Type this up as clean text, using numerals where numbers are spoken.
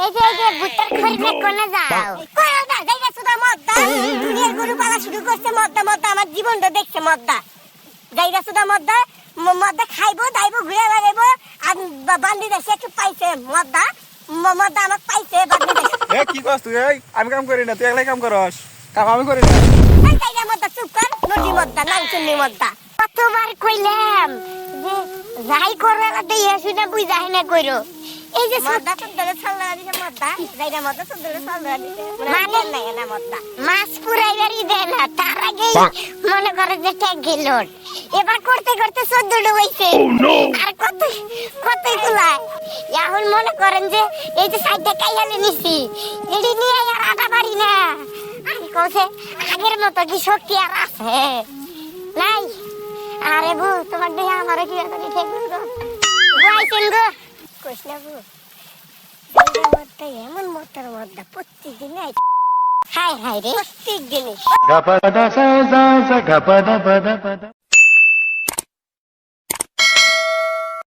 এই যে বুটার খরিদে কোনে যাও কোনে যা যাইগা সুদা মদ্দা দুনিয়ার গরু পালা শুরু করছে মদ্দা মদ্দা আমার জীবনটা দেখছে মদ্দা যাইগা সুদা মদ্দা মদ্দা খাইবো দাইবো ঘুরে বেড়াইবো আর বান্দি দেশে একটু পাইছে মদ্দা মদ্দা আমাক পাইছে বান্দি দেশে এ কি করছ তুই? এই আমি কাম করি না, তুই একলাই কাম করস, কাম আমি করি না। এই যাইগা মদ্দা চুপ কর নদী মদ্দা নাম শুননি মদ্দা কতবার কইলাম যে যাই করবে না দেই শুনে বুঝাই না কইরো এই যে মদ্দা তো ধরে ছালরা দিছে মদ্দা যাইগা মদ্দা তো ধরে ছালরা দিছে মানে নাই না মদ্দা মাছ পুরাইবারই দেয় না তার আগেই মনে করে যে ট্যাগ গেল এবার করতে করতে 14 ডুবাইছে আর কতই গুলাই এখন মনে করেন যে এই যে সাইডে কাইয়ালে নিছি এডি নিয়ে আর আটা পারি না আমি কইছে আগের মতো কি শক্তি আর আছে নাই আরে বউ তোমার দেহ আমারে কি এত ঠিক গো গাইছেন গো কইছ না বউ এই মতটা এমন মতটার মধ্যে প্রত্যেকদিন হাই হাই রে প্রত্যেকদিন গপদ সা সা গপদ পদ পদ